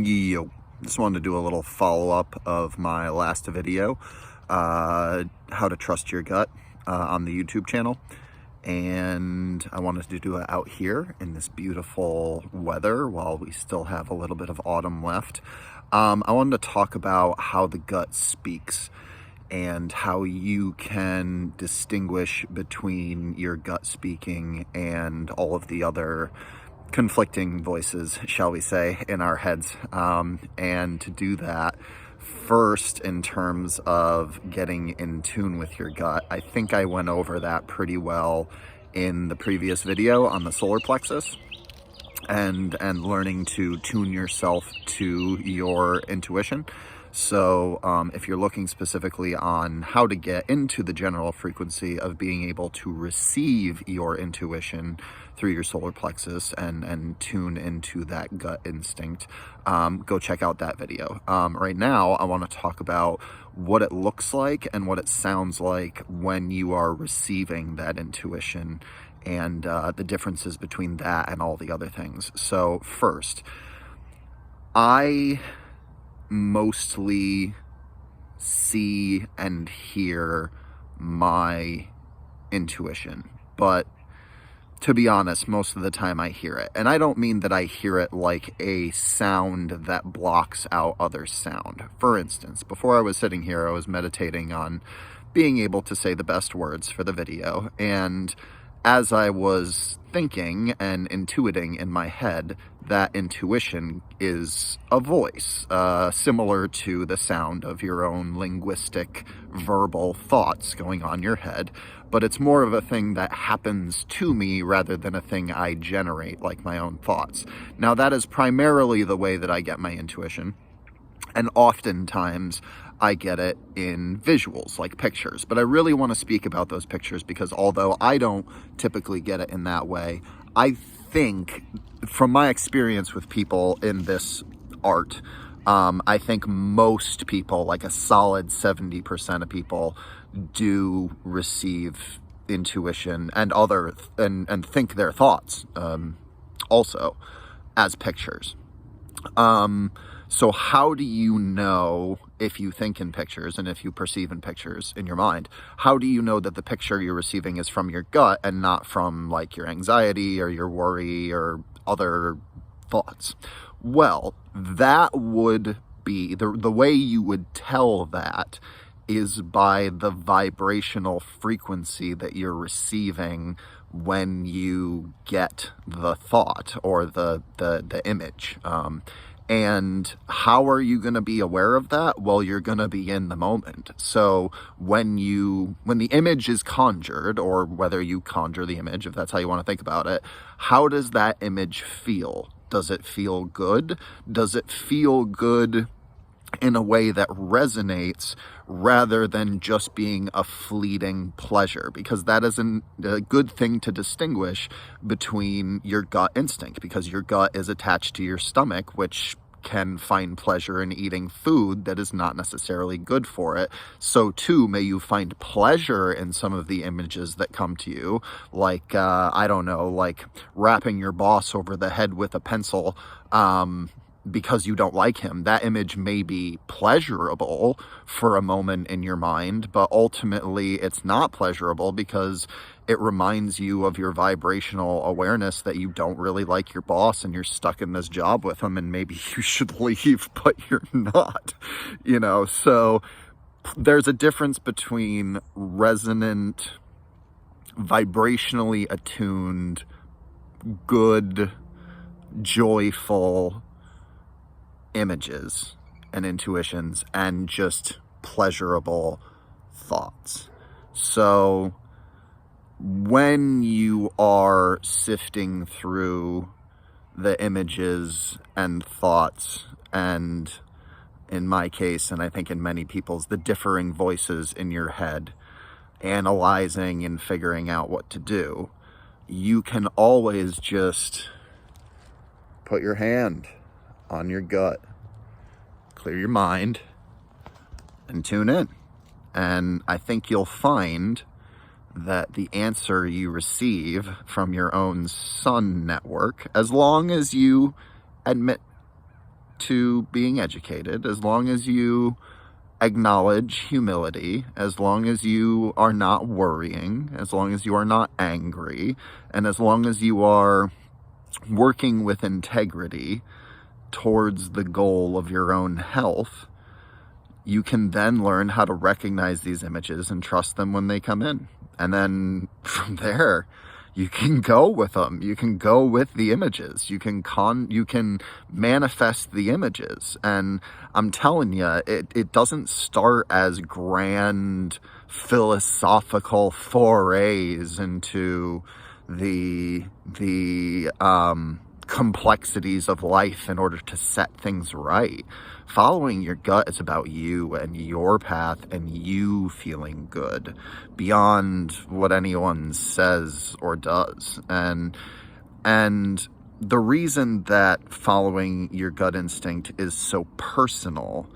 Yo, just wanted to do a little follow-up of my last video, how to trust your gut, on the YouTube channel. And I wanted to do it out here in this beautiful weather while we still have a little bit of autumn left. I wanted to talk about how the gut speaks and how you can distinguish between your gut speaking and all of the other conflicting voices, shall we say, in our heads. And to do that, first, in terms of getting in tune with your gut, I think I went over that pretty well in the previous video on the solar plexus and learning to tune yourself to your intuition. So if you're looking specifically on how to get into the general frequency of being able to receive your intuition through your solar plexus and tune into that gut instinct, go check out that video. Right now, I want to talk about what it looks like and what it sounds like when you are receiving that intuition and the differences between that and all the other things. So first, I mostly see and hear my intuition, but to be honest, most of the time I hear it. And I don't mean that I hear it like a sound that blocks out other sound. For instance, before I was sitting here, I was meditating on being able to say the best words for the video, and as I was thinking and intuiting in my head, that intuition is a voice, similar to the sound of your own linguistic, verbal thoughts going on in your head, but it's more of a thing that happens to me rather than a thing I generate, like my own thoughts. Now, that is primarily the way that I get my intuition, and oftentimes I get it in visuals, like pictures. But I really want to speak about those pictures because although I don't typically get it in that way, I think from my experience with people in this art, I think most people, like a solid 70% of people, do receive intuition and and think their thoughts also as pictures. So how do you know, if you think in pictures and if you perceive in pictures in your mind, how do you know that the picture you're receiving is from your gut and not from like your anxiety or your worry or other thoughts? Well, that would be, the way you would tell that is by the vibrational frequency that you're receiving when you get the thought or the image. And how are you going to be aware of that? Well, you're going to be in the moment. So when the image is conjured, or whether you conjure the image, if that's how you want to think about it, how does that image feel? Does it feel good? Does it feel good in a way that resonates rather than just being a fleeting pleasure? Because that is a good thing to distinguish between your gut instinct, because your gut is attached to your stomach, which can find pleasure in eating food that is not necessarily good for it. So too may you find pleasure in some of the images that come to you, like I don't know, like rapping your boss over the head with a pencil because you don't like him. That image may be pleasurable for a moment in your mind, but ultimately it's not pleasurable because it reminds you of your vibrational awareness that you don't really like your boss and you're stuck in this job with him and maybe you should leave, but you're not, So there's a difference between resonant, vibrationally attuned, good, joyful images and intuitions and just pleasurable thoughts. So when you are sifting through the images and thoughts, and in my case, and I think in many people's, the differing voices in your head, analyzing and figuring out what to do, you can always just put your hand on your gut, clear your mind, and tune in. And I think you'll find that the answer you receive from your own sun network, as long as you admit to being educated, as long as you acknowledge humility, as long as you are not worrying, as long as you are not angry, and as long as you are working with integrity towards the goal of your own health, you can then learn how to recognize these images and trust them when they come in. And then from there, you can go with them. You can go with the images. You can manifest the images. And I'm telling you, it doesn't start as grand philosophical forays into the complexities of life in order to set things right. Following your gut is about you and your path and you feeling good beyond what anyone says or does. And the reason that following your gut instinct is so personal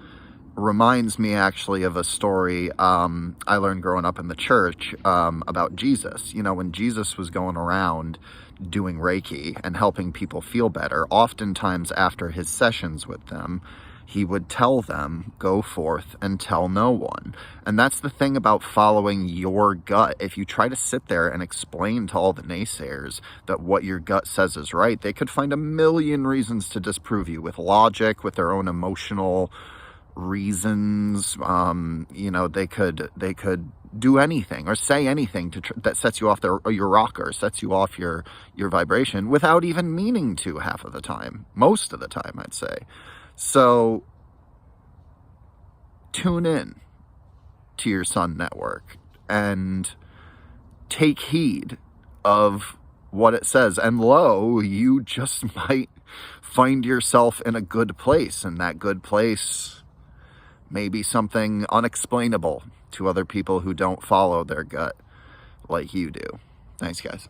reminds me actually of a story I learned growing up in the church about Jesus. You know, when Jesus was going around doing Reiki and helping people feel better, oftentimes after his sessions with them, he would tell them, go forth and tell no one. And that's the thing about following your gut. If you try to sit there and explain to all the naysayers that what your gut says is right, they could find a million reasons to disprove you with logic, with their own emotional reasons. You know, they could do anything or say anything that sets you off your rocker, sets you off your vibration without even meaning to half of the time, most of the time, I'd say. So tune in to your Sun network and take heed of what it says. And lo, you just might find yourself in a good place, and that good place may be something unexplainable to other people who don't follow their gut like you do. Thanks, guys.